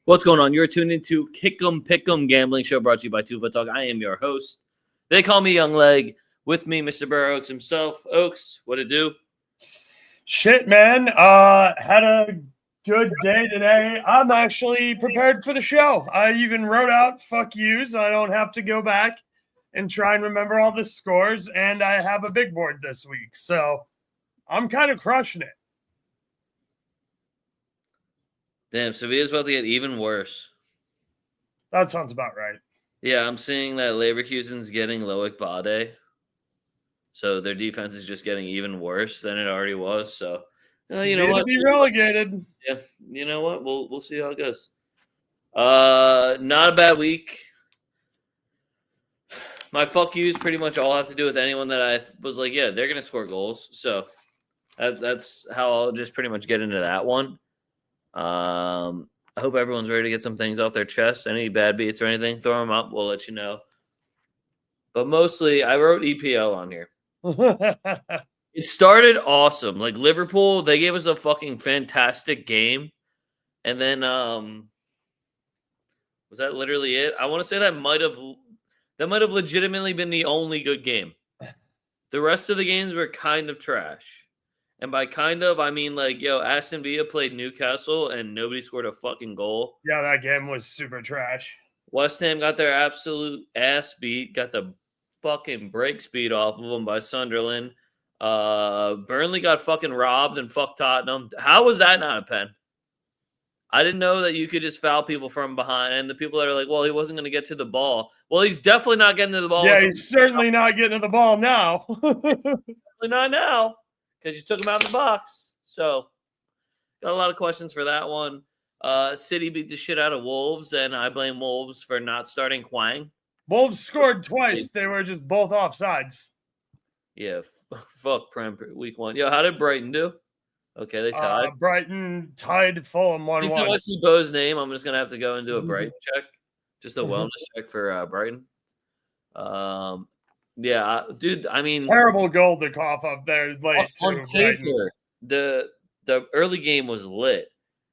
What's going on? You're tuned into Pick'em Gambling Show brought to you by TwoFootTalk. I am your host. They call me Young Leg. With me, Mr. BurrOaks himself. Oaks, what it do? Shit, man. Had a good day today. I'm actually prepared for the show. I even wrote out fuck yous. So I don't have to go back and try and remember all the scores. And I have a big board this week. So I'm kind of crushing it. Damn, Sevilla's about to get even worse. That sounds about right. Yeah, I'm seeing that Leverkusen's getting Loic Bade. So their defense is just getting even worse than it already was. So, you know what? Be relegated. Yeah, you know what? We'll see how it goes. Not a bad week. My fuck yous pretty much all have to do with anyone that I was like, yeah, they're gonna score goals. So that's how I'll just pretty much get into that one. I hope everyone's ready to get some things off their chest. Any bad beats or anything, throw them up. We'll let you know. But mostly, I wrote EPL on here. It started awesome. Like Liverpool, they gave us a fucking fantastic game. And then was that literally it? I want to say that might have legitimately been the only good game. The rest of the games were kind of trash. And by kind of, I mean like, Aston Villa played Newcastle and nobody scored a fucking goal. Yeah, that game was super trash. West Ham got their absolute ass beat, got the fucking break speed off of them by Sunderland. Burnley got fucking robbed and fucked Tottenham. How was that not a pen? I didn't know that you could just foul people from behind. And the people that are like, well, he wasn't going to get to the ball. Well, he's definitely not getting to the ball. Yeah, he's certainly not getting to the ball now. Definitely not now because you took him out of the box. So got a lot of questions for that one. City beat the shit out of Wolves, and I blame Wolves for not starting Hwang. Wolves scored twice. They were just both offsides. Yeah, fuck Prem week 1. Yo, how did Brighton do? Okay, they tied. Brighton tied Fulham 1-1. Until I see Bo's name, I'm just going to have to go and do a Brighton check. Just a wellness check for Brighton. Yeah, dude, I mean... Terrible goal to cough up there late, on paper, the early game was lit.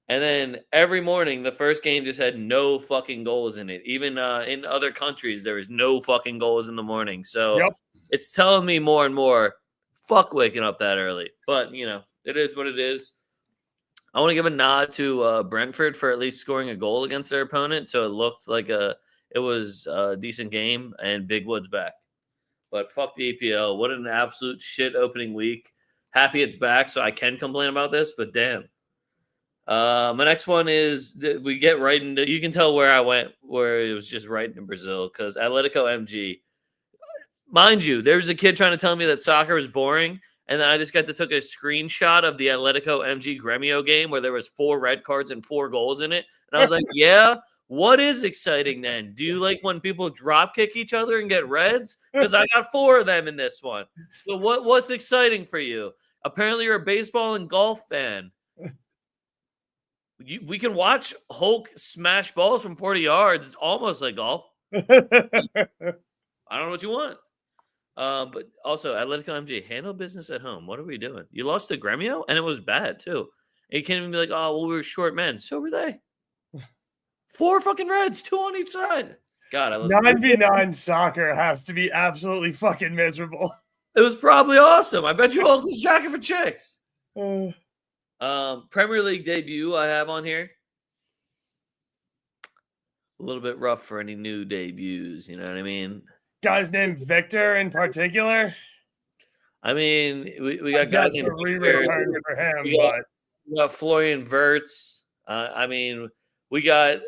And then every morning, the first game just had no fucking goals in it. Even in other countries, there was no fucking goals in the morning. So It's telling me more and more, fuck waking up that early. But, it is what it is. I want to give a nod to Brentford for at least scoring a goal against their opponent. So it looked like it was a decent game, and Big Wood's back. But fuck the EPL. What an absolute shit opening week. Happy it's back, so I can complain about this, but damn. My next one is we get right into, you can tell where I went, where it was just right in Brazil, because Atletico MG. Mind you, there was a kid trying to tell me that soccer was boring, and then I just took a screenshot of the Atletico MG Gremio game where there was 4 red cards and 4 goals in it. And I was like, yeah, what is exciting then? Do you like when people drop kick each other and get reds? Because I got 4 of them in this one. So what's exciting for you? Apparently you're a baseball and golf fan. We can watch Hulk smash balls from 40 yards. It's almost like golf. I don't know what you want. But also, Atletico MG, handle business at home. What are we doing? You lost to Gremio, and it was bad, too. And you can't even be like, oh, well, we were short men. So were they. 4 fucking reds, 2 on each side. God, 9v9 soccer has to be absolutely fucking miserable. It was probably awesome. I bet you Hulk was jacking for chicks. Premier League debut I have on here. A little bit rough for any new debuts, you know what I mean? Guys named Victor in particular. I mean, we got guys named Victor for him, we got Florian Wirtz. I mean, we got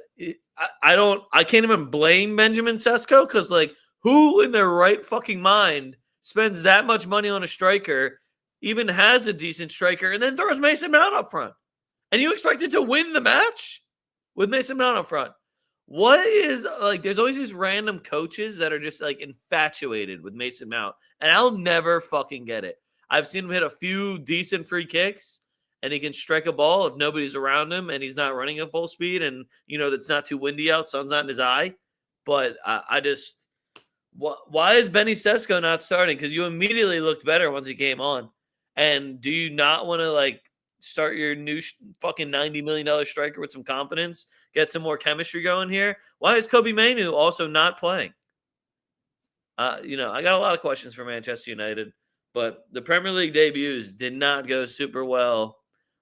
I can't even blame Benjamin Sesko because who in their right fucking mind spends that much money on a striker, even has a decent striker, and then throws Mason Mount up front. And you expected to win the match with Mason Mount up front. What is, there's always these random coaches that are just, infatuated with Mason Mount. And I'll never fucking get it. I've seen him hit a few decent free kicks, and he can strike a ball if nobody's around him, and he's not running at full speed, and, it's not too windy out, sun's not in his eye. But I just, why is Benny Sesko not starting? Because you immediately looked better once he came on. And do you not want to, start your new fucking $90 million striker with some confidence, get some more chemistry going here. Why is Kobe Mainu also not playing? I got a lot of questions for Manchester United, but the Premier League debuts did not go super well.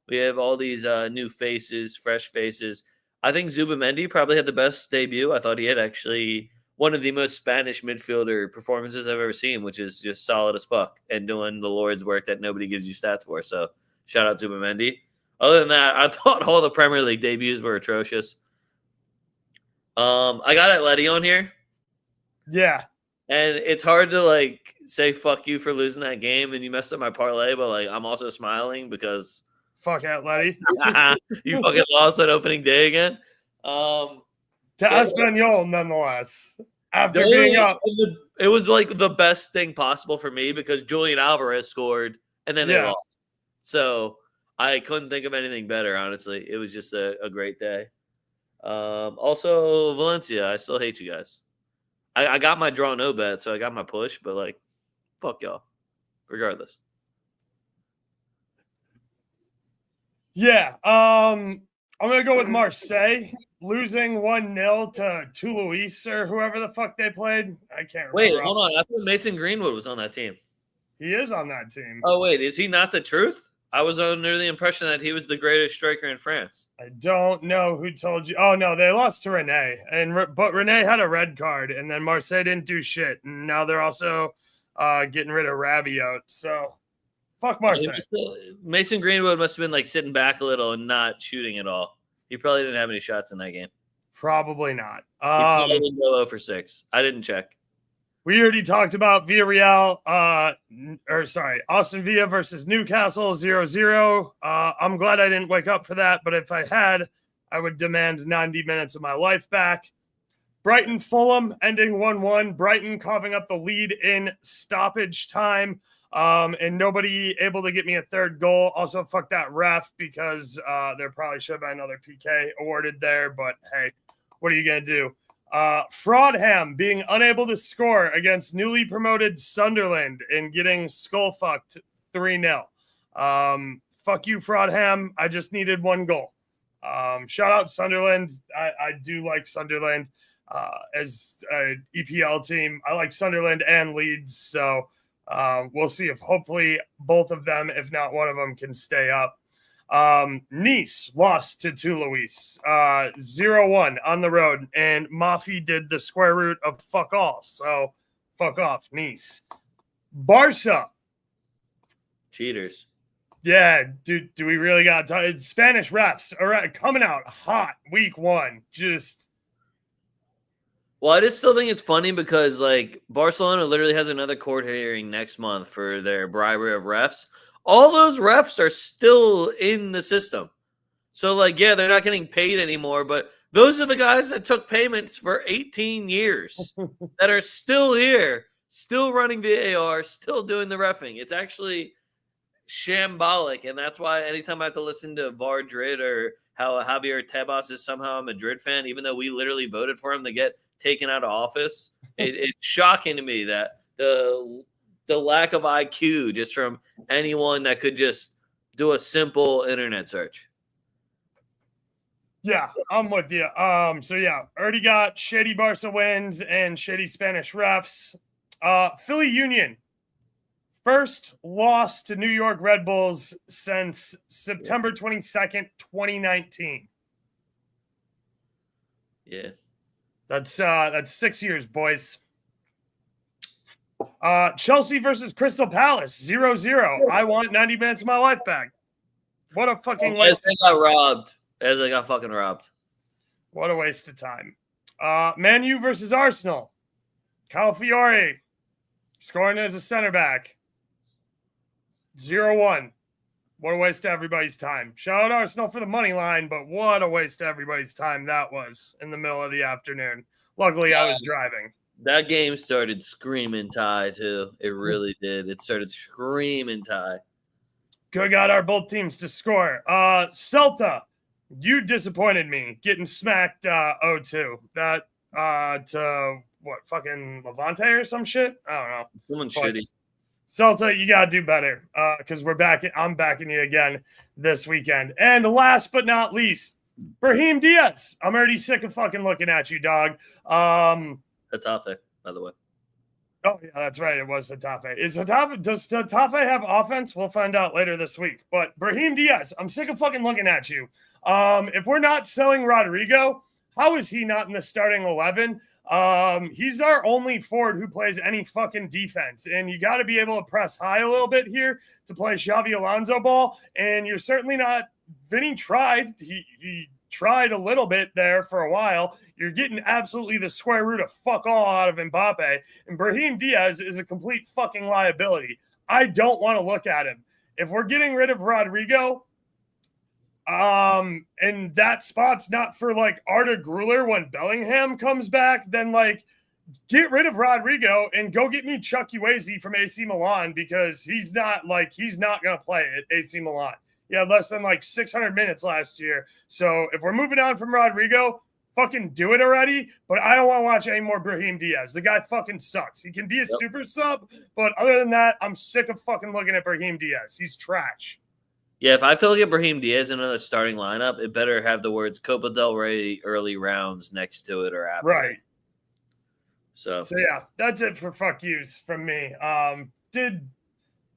We have all these new faces, fresh faces. I think Zubamendi probably had the best debut. I thought he had actually one of the most Spanish midfielder performances I've ever seen, which is just solid as fuck and doing the Lord's work that nobody gives you stats for. So shout out Zubamendi. Other than that, I thought all the Premier League debuts were atrocious. I got Atleti on here. Yeah. And it's hard to say fuck you for losing that game and you messed up my parlay, but I'm also smiling because fuck Atleti. You fucking lost that opening day again. To Espanyol, nonetheless. After being up, it was the best thing possible for me because Julian Alvarez scored and then they lost. So I couldn't think of anything better, honestly. It was just a great day. Also, Valencia, I still hate you guys. I got my draw no bet, so I got my push, but fuck y'all. Regardless. Yeah. I'm gonna go with Marseille losing 1-0 to Toulouse or whoever the fuck they played. I can't remember. Wait, hold on. I thought Mason Greenwood was on that team. He is on that team. Oh wait, is he not the truth? I was under the impression that he was the greatest striker in France. I don't know who told you. Oh, no, they lost to Rene. But Rene had a red card, and then Marseille didn't do shit. And now they're also getting rid of Rabiot. So, fuck Marseille. Mason Greenwood must have been sitting back a little and not shooting at all. He probably didn't have any shots in that game. Probably not. He probably didn't go 0 for 6. I didn't check. We already talked about Villarreal, Aston Villa versus Newcastle 0-0. I'm glad I didn't wake up for that, but if I had, I would demand 90 minutes of my life back. Brighton Fulham ending 1-1. Brighton coughing up the lead in stoppage time, and nobody able to get me a third goal. Also, fuck that ref because there probably should have been another PK awarded there, but hey, what are you going to do? Fraudham being unable to score against newly promoted Sunderland and getting skull fucked 3-0. Fuck you, Fraudham. I just needed one goal. Shout out Sunderland. I do like Sunderland as an EPL team. I like Sunderland and Leeds. So we'll see if hopefully both of them, if not one of them, can stay up. Nice lost to Toulouse 0-1 on the road, and Mafi did the square root of fuck all. So fuck off, Nice. Barca. Cheaters. Yeah, do we really got to Spanish refs are coming out hot week 1. Well, I just still think it's funny because Barcelona literally has another court hearing next month for their bribery of refs. All those refs are still in the system. So, they're not getting paid anymore, but those are the guys that took payments for 18 years that are still here, still running VAR, still doing the reffing. It's actually shambolic, and that's why anytime I have to listen to VAR Drid or how Javier Tebas is somehow a Madrid fan, even though we literally voted for him to get taken out of office, it's shocking to me that the lack of IQ just from anyone that could just do a simple internet search. Yeah, I'm with you. So yeah, already got shitty Barca wins and shitty Spanish refs. Philly Union, first loss to New York Red Bulls since September 22nd, 2019. Yeah. That's 6 years, boys. Chelsea versus Crystal Palace 0-0. I want 90 minutes of my life back. What a fucking waste. They got robbed. As they got fucking robbed. What a waste of time. Man U versus Arsenal. Calafiore scoring as a center back. 0-1. What a waste of everybody's time. Shout out Arsenal for the money line, but what a waste of everybody's time that was in the middle of the afternoon. Luckily, I was driving. That game started screaming tie, too. It really did. It started screaming tie. Good God, our both teams to score. Celta, you disappointed me getting smacked 0-2. That to what, fucking Levante or some shit? I don't know. Someone shitty. Celta, you gotta do better because we're back. I'm backing you again this weekend. And last but not least, Brahim Diaz. I'm already sick of fucking looking at you, dog. Hatafe, by the way. Oh yeah, that's right. It was Hatafe. Does Hatafe have offense? We'll find out later this week. But Brahim Diaz, I'm sick of fucking looking at you. If we're not selling Rodrigo, how is he not in the starting 11? He's our only forward who plays any fucking defense, and you got to be able to press high a little bit here to play Xavi Alonso ball. And you're certainly not. Vinny tried. He tried a little bit there for a while. You're getting absolutely the square root of fuck all out of Mbappe, and Brahim Diaz is a complete fucking liability. I don't want to look at him. If we're getting rid of Rodrigo, and that spot's not for like Arda Gruler when Bellingham comes back, then like get rid of Rodrigo and go get me Chuck Ueze from AC Milan because he's not gonna play at AC Milan. He had less than like 600 minutes last year. So if we're moving on from Rodrigo, fucking do it already. But I don't want to watch any more Brahim Diaz. The guy fucking sucks. He can be a super sub, but other than that, I'm sick of fucking looking at Brahim Diaz. He's trash. Yeah, if I feel like Brahim Diaz in another starting lineup, it better have the words Copa del Rey early rounds next to it or after. Right. So yeah, that's it for fuck yous from me.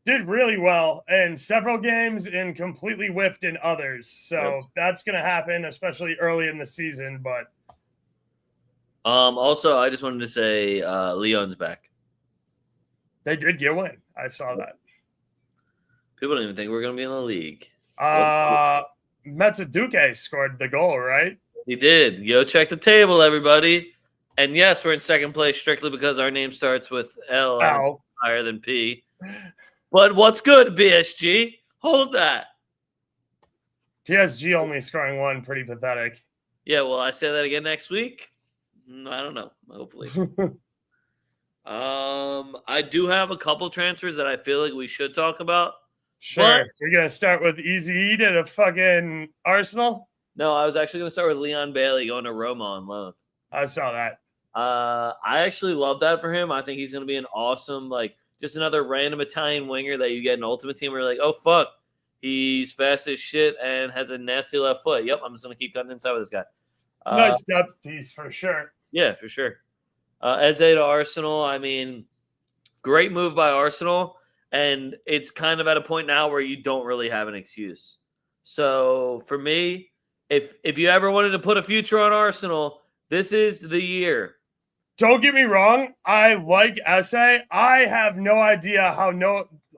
Did really well in several games and completely whiffed in others. So that's gonna happen, especially early in the season. But also I just wanted to say Leon's back. They did get a win. I saw that. People don't even think we're gonna be in the league. Metsuduke scored the goal, right? He did. Go check the table, everybody. And yes, we're in second place strictly because our name starts with L and higher than P. But what's good, PSG? Hold that. PSG only scoring one, pretty pathetic. Yeah, well, I say that again next week. I don't know. Hopefully. I do have a couple transfers that I feel like we should talk about. Sure. You're going to start with Easy Eat at a fucking Arsenal? No, I was actually going to start with Leon Bailey going to Roma on loan. I saw that. I actually love that for him. I think he's going to be an awesome, like, just another random Italian winger that you get an Ultimate Team where you're like, oh, fuck. He's fast as shit and has a nasty left foot. Yep, I'm just going to keep cutting inside with this guy. Nice depth piece for sure. Yeah, for sure. Eze to Arsenal, I mean, great move by Arsenal. And it's kind of at a point now where you don't really have an excuse. So for me, if you ever wanted to put a future on Arsenal, this is the year. Don't get me wrong. I like Eze. I have no idea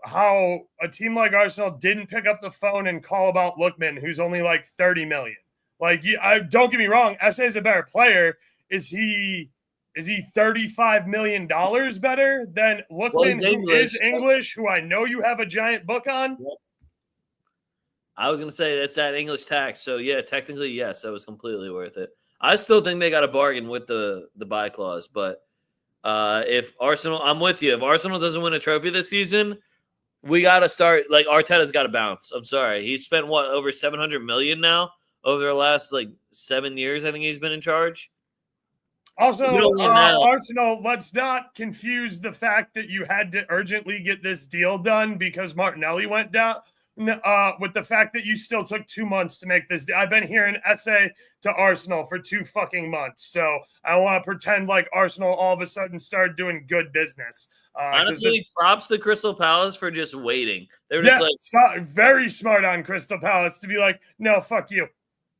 how a team like Arsenal didn't pick up the phone and call about Lookman, who's only like 30 million. Like, don't get me wrong. Eze is a better player. Is he $35 million better than Lookman, who is English, who I know you have a giant book on? I was going to say that's that English tax. So, yeah, technically, yes, that was completely worth it. I still think they got a bargain with the buy clause. But if Arsenal – I'm with you. If Arsenal doesn't win a trophy this season, we got to start – like, Arteta's got to bounce. I'm sorry. He's spent, over $700 million now over the last, 7 years I think he's been in charge. Also, Arsenal, let's not confuse the fact that you had to urgently get this deal done because Martinelli went down with the fact that you still took 2 months to make this deal. I've been hearing Eze to Arsenal for 2 fucking months. So I don't want to pretend like Arsenal all of a sudden started doing good business. Honestly, props to Crystal Palace for just waiting. They were just very smart on Crystal Palace to be like, no, fuck you.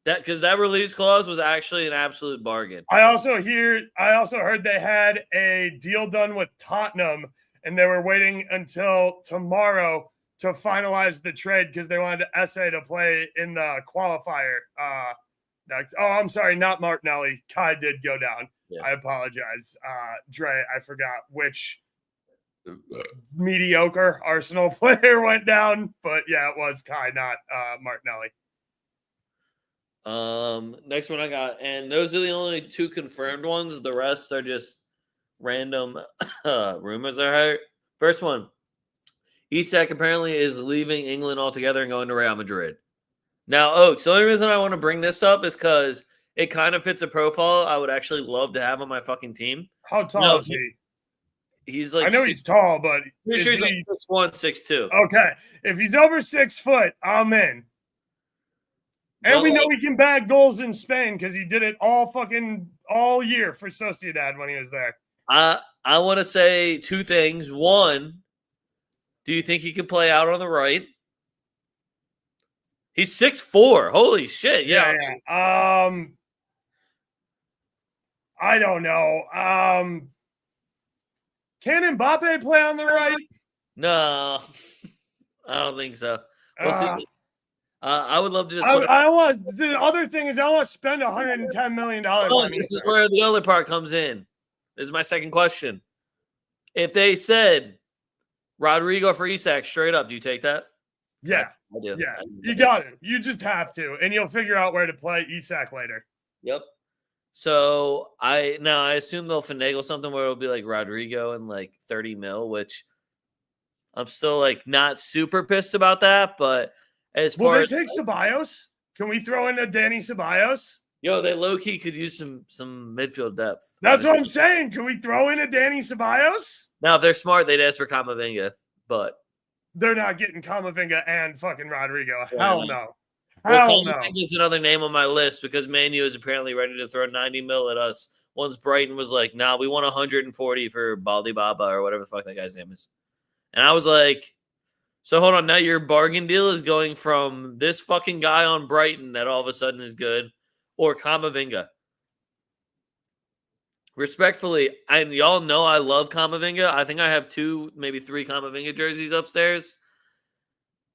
Because that release clause was actually an absolute bargain. I also heard they had a deal done with Tottenham, and they were waiting until tomorrow to finalize the trade because they wanted Eze to play in the qualifier. Next. Oh, I'm sorry, not Martinelli. Kai did go down. Yeah. I apologize. Dre, I forgot which mediocre Arsenal player went down, but yeah, it was Kai, not Martinelli. Next one I got, and those are the only 2 confirmed ones. The rest are just random rumors I heard. First one, Isak apparently is leaving England altogether and going to Real Madrid. Now, Oaks, the only reason I want to bring this up is because it kind of fits a profile I would actually love to have on my fucking team. How tall is he? He's like I know he's tall, but pretty sure he's like 6'1", 6'2". Okay, if he's over 6 foot, I'm in. And But we know he can bag goals in Spain because he did it all year for Sociedad when he was there. I want to say two things. One, do you think he can play out on the right? He's 6'4". Holy shit! Yeah. I don't know. Can Mbappe play on the right? No, I don't think so. We'll see. I would love to just. The other thing is I want to spend $110 million. This is where the other part comes in. This is my second question. If they said Rodrigo for Isak straight up, do you take that? Yeah, I do. Yeah, you got it. You just have to, and you'll figure out where to play Isak later. Yep. So I assume they'll finagle something where it'll be like Rodrigo and like 30 mil, which I'm still like not super pissed about that. But as far as take Ceballos, can we throw in a Danny Ceballos? Yo, they low key could use some midfield depth. That's what I'm saying. Can we throw in a Danny Ceballos? Now, if they're smart, they'd ask for Camavinga, but they're not getting Camavinga and fucking Rodrigo. Yeah, Hell no. Hell no. Is another name on my list because Man U is apparently ready to throw 90 mil at us. Once Brighton was like, "Nah, we want 140 for Baldy Baba or whatever the fuck that guy's name is," and I was like, "So hold on, now your bargain deal is going from this fucking guy on Brighton that all of a sudden is good, or Camavinga." Respectfully, and y'all know I love Camavinga. I think I have 2, maybe 3 Camavinga jerseys upstairs.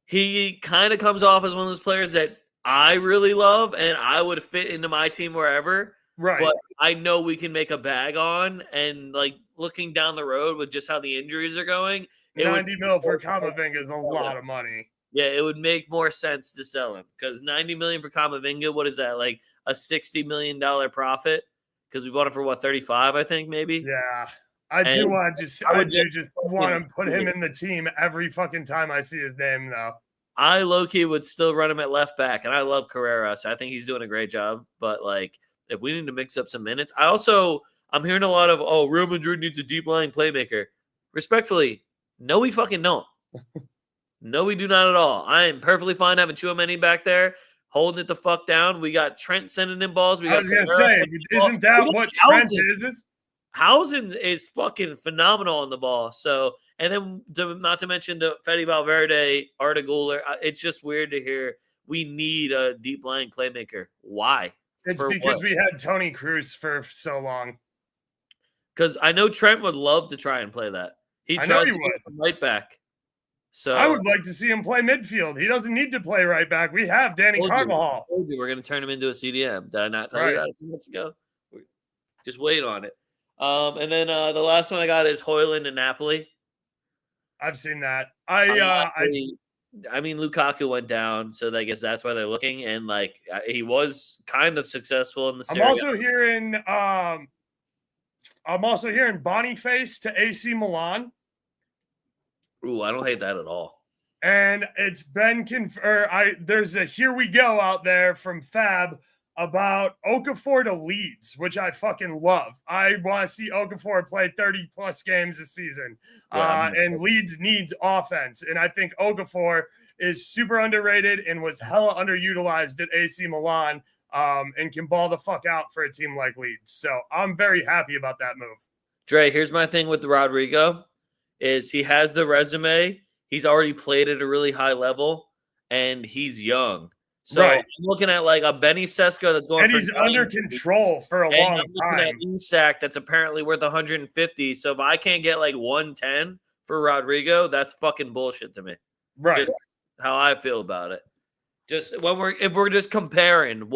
He kind of comes off as one of those players that I really love, and I would fit into my team wherever. Right. But I know we can make a bag on, and like looking down the road with just how the injuries are going, 90 mil for Camavinga is a lot of money. Yeah, it would make more sense to sell him because 90 million for Camavinga. What is that, like a $60 million profit? Because we bought him for what, 35, I think, maybe. Yeah, I do want to just want to put him in the team every fucking time I see his name, though. I low-key would still run him at left back, and I love Carrera, so I think he's doing a great job. But like, if we need to mix up some minutes, I'm hearing a lot of, oh, Real Madrid needs a deep line playmaker. Respectfully, no, we fucking don't. No, we do not at all. I am perfectly fine having Tchouaméni back there, holding it the fuck down. We got Trent sending in balls. I was going to say, isn't that what Trent is? Housen is fucking phenomenal on the ball. So, and then not to mention the Fede Valverde, Arda Güler. It's just weird to hear we need a deep line playmaker. Why? It's because we had Tony Cruz for so long. Because I know Trent would love to try and play that. He tries to get right back. So I would like to see him play midfield. He doesn't need to play right back. We have Danny Carvajal. We're going to turn him into a CDM. Did I not tell you that a few minutes ago? Just wait on it. And then the last one I got is Højlund in Napoli. I've seen that. I mean, Lukaku went down, so I guess that's why they're looking. And like, he was kind of successful in the series. I'm also hearing Boniface to AC Milan. Ooh, I don't hate that at all. And it's been confirmed. There's a here we go out there from Fab about Okafor to Leeds, which I fucking love. I want to see Okafor play 30 plus games this season. And Leeds needs offense. And I think Okafor is super underrated and was hella underutilized at AC Milan and can ball the fuck out for a team like Leeds. So I'm very happy about that move. Dre, here's my thing with Rodrigo is he has the resume. He's already played at a really high level and he's young. So I'm looking at like a Benny Sesko that's going, and he's under control for a long time. I'm looking at Isak that's apparently worth 150. So if I can't get like 110 for Rodrigo, that's fucking bullshit to me. Right. Just how I feel about it. Just if we're just comparing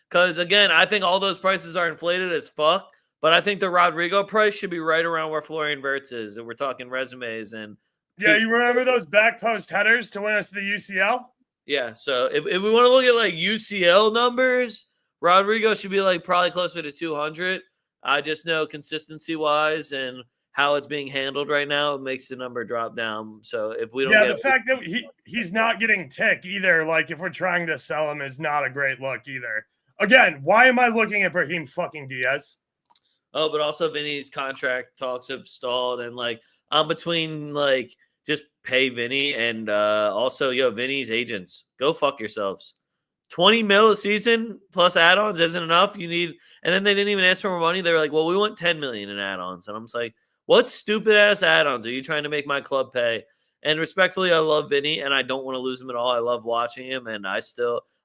because again, I think all those prices are inflated as fuck. But I think the Rodrigo price should be right around where Florian Wirtz is, and we're talking resumes and. Yeah, you remember those back post headers to win us the UCL? Yeah, so if we want to look at like UCL numbers, Rodrigo should be like probably closer to 200. I just know consistency wise and how it's being handled right now, it makes the number drop down. So if we don't, the fact that he's not getting tick either, like if we're trying to sell him, is not a great look either. Again, why am I looking at Brahim fucking Diaz? Oh, but also Vinny's contract talks have stalled, and like I'm between like just pay Vinny and also Vinny's agents. Go fuck yourselves. 20 mil a season plus add-ons isn't enough. You need, and then they didn't even ask for more money. They were like, "Well, we want 10 million in add-ons," and I'm just like, "What stupid ass add-ons are you trying to make my club pay?" And respectfully, I love Vinny, and I don't want to lose him at all. I love watching him, and I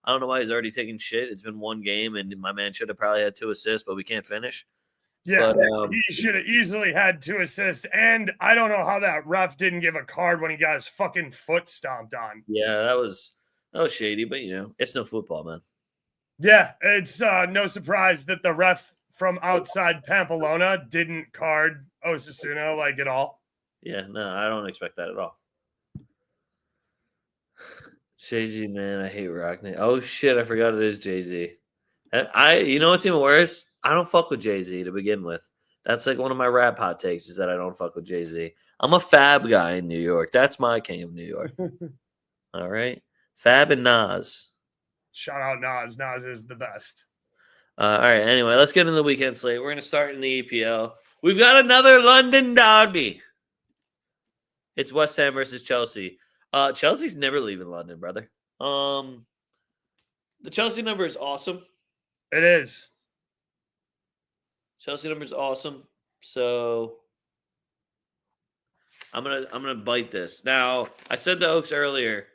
don't know why he's already taking shit. It's been one game, and my man should have probably had 2 assists, but we can't finish. Yeah, he should have easily had 2 assists, and I don't know how that ref didn't give a card when he got his fucking foot stomped on. Yeah, that was shady, but it's no football, man. Yeah, it's no surprise that the ref from outside Pamplona didn't card Osasuna like at all. Yeah, no, I don't expect that at all. Jay-Z, man, I hate Rock. Oh shit, I forgot it is Jay-Z. You know what's even worse? I don't fuck with Jay-Z to begin with. That's like one of my rap hot takes is that I don't fuck with Jay-Z. I'm a Fab guy in New York. That's my king of New York. All right. Fab and Nas. Shout out Nas. Nas is the best. All right. Anyway, let's get into the weekend slate. We're going to start in the EPL. We've got another London derby. It's West Ham versus Chelsea. Chelsea's never leaving London, brother. The Chelsea number is awesome. It is. Chelsea number is awesome. So I'm gonna bite this. Now, I said to Oaks earlier,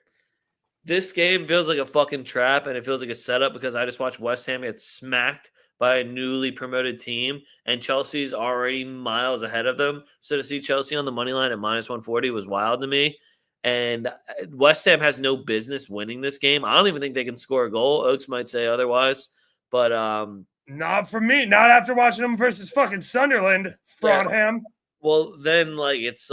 this game feels like a fucking trap and it feels like a setup because I just watched West Ham get smacked by a newly promoted team and Chelsea's already miles ahead of them. So to see Chelsea on the money line at minus 140 was wild to me. And West Ham has no business winning this game. I don't even think they can score a goal. Oaks might say otherwise, but not for me. Not after watching them versus fucking Sunderland, Fraudham. Well, then it's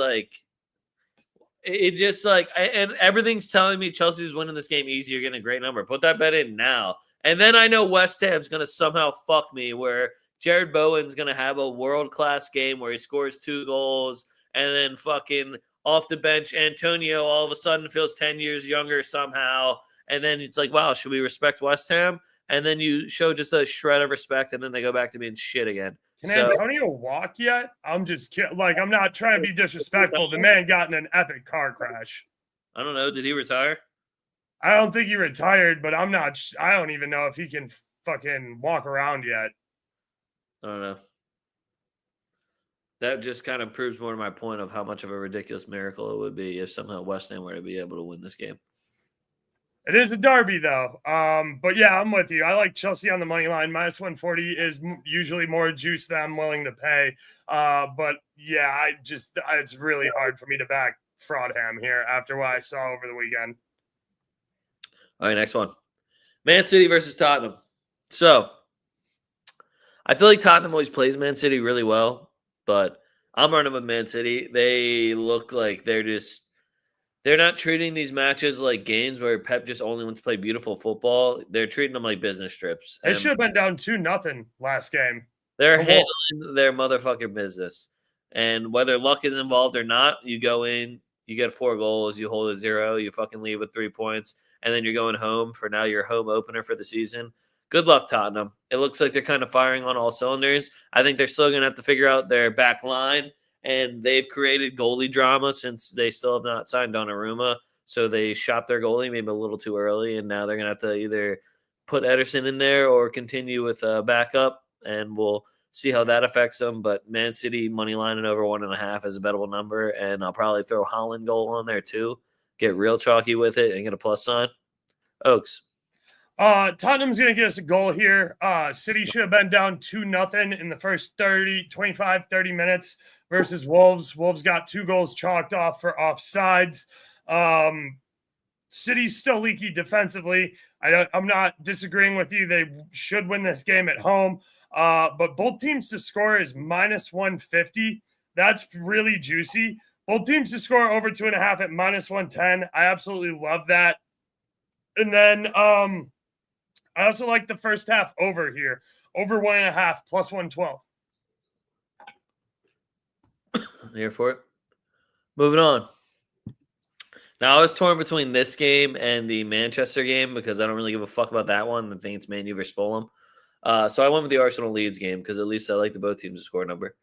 just like, and everything's telling me Chelsea's winning this game easy. You're getting a great number. Put that bet in now. And then I know West Ham's going to somehow fuck me where Jared Bowen's going to have a world-class game where he scores 2 goals and then fucking off the bench, Antonio all of a sudden feels 10 years younger somehow. And then it's like, wow, should we respect West Ham? And then you show just a shred of respect and then they go back to being shit again. Can Antonio walk yet? I'm just kidding. Like, I'm not trying to be disrespectful. The man got in an epic car crash. I don't know. Did he retire? I don't think he retired, but I don't even know if he can fucking walk around yet. I don't know. That just kind of proves more to my point of how much of a ridiculous miracle it would be if somehow West Ham were to be able to win this game. It is a derby, though. But yeah, I'm with you. I like Chelsea on the money line. Minus 140 is usually more juice than I'm willing to pay. But yeah, it's really hard for me to back Fraudham here after what I saw over the weekend. All right, next one. Man City versus Tottenham. So I feel like Tottenham always plays Man City really well, but I'm running with Man City. They look like they're not treating these matches like games where Pep just only wants to play beautiful football. They're treating them like business trips. They should have been down 2-0 last game. They're handling their motherfucking business. And whether luck is involved or not, you go in, you get 4 goals, you hold a 0, you fucking leave with 3 points, and then you're going home for now your home opener for the season. Good luck, Tottenham. It looks like they're kind of firing on all cylinders. I think they're still going to have to figure out their back line. And they've created goalie drama since they still have not signed Donnarumma. So they shopped their goalie maybe a little too early, and now they're going to have to either put Ederson in there or continue with a backup, and we'll see how that affects them. But Man City money line and over 1.5 is a bettable number, and I'll probably throw Holland goal on there too. Get real chalky with it and get a plus sign. Oaks. Tottenham's going to get us a goal here. City should have been down 2-0 in the first 25, 30 minutes versus Wolves. Wolves got 2 goals chalked off for offsides. City's still leaky defensively. I'm not disagreeing with you. They should win this game at home. But both teams to score is minus 150. That's really juicy. Both teams to score over 2.5 at minus 110. I absolutely love that. And then I also like the first half over here. Over 1.5 plus 112. Here for it. Moving on. Now, I was torn between this game and the Manchester game because I don't really give a fuck about that one. I think it's Man U versus Fulham. So I went with the Arsenal Leeds game because at least I like the both teams to score number.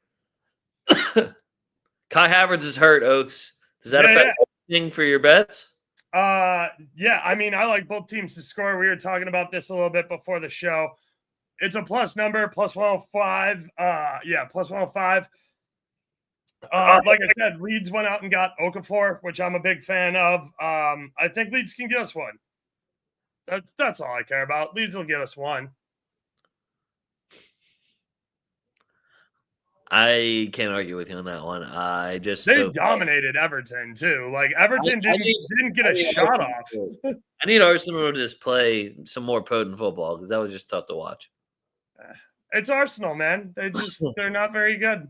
Kai Havertz is hurt, Oaks. Does that affect anything for your bets? Yeah, I mean, I like both teams to score. We were talking about this a little bit before the show. It's a plus number, plus 105. Plus 105. Like I said, Leeds went out and got Okafor, which I'm a big fan of. I think Leeds can get us one. That's all I care about. Leeds will get us one. I can't argue with you on that one. They dominated Everton too. Like Everton didn't get a shot off. I need Arsenal to just play some more potent football because that was just tough to watch. It's Arsenal, man. They're not very good.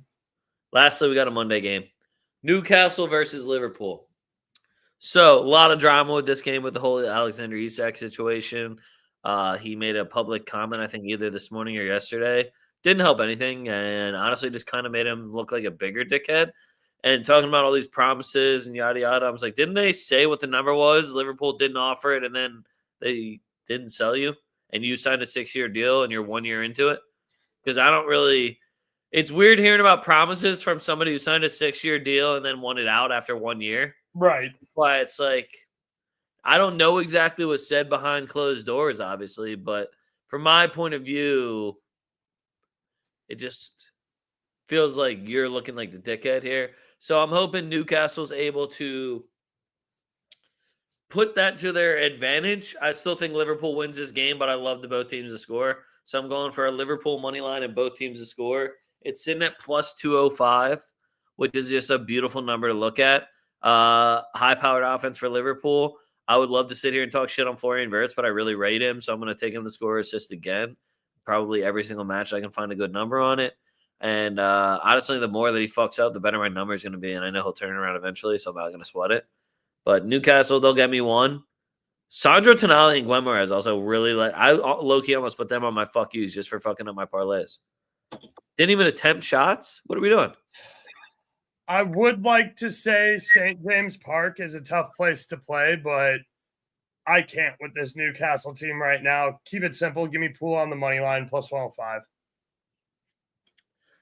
Lastly, we got a Monday game. Newcastle versus Liverpool. So a lot of drama with this game with the whole Alexander Isak situation. He made a public comment, I think either this morning or yesterday. Didn't help anything, and honestly just kind of made him look like a bigger dickhead. And talking about all these promises and yada yada, I was like, didn't they say what the number was? Liverpool didn't offer it, and then they didn't sell you, and you signed a 6-year deal, and you're 1 year into it? Because I don't really – it's weird hearing about promises from somebody who signed a 6-year deal and then wanted out after 1 year. Right. But it's like I don't know exactly what's said behind closed doors, obviously, but from my point of view – it just feels like you're looking like the dickhead here. So I'm hoping Newcastle's able to put that to their advantage. I still think Liverpool wins this game, but I love the both teams to score. So I'm going for a Liverpool money line and both teams to score. It's sitting at plus 205, which is just a beautiful number to look at. High-powered offense for Liverpool. I would love to sit here and talk shit on Florian Wirtz, but I really rate him, so I'm going to take him to score assist again. Probably every single match I can find a good number on it. And honestly, the more that he fucks up, the better my number is going to be. And I know he'll turn around eventually, so I'm not going to sweat it. But Newcastle, they'll get me one. Sandro Tonali and Gwen Moraes also really like. I low-key almost put them on my fuck yous just for fucking up my parlays. Didn't even attempt shots? What are we doing? I would like to say St. James Park is a tough place to play, but I can't with this Newcastle team right now. Keep it simple. Give me Poole on the money line, plus 105.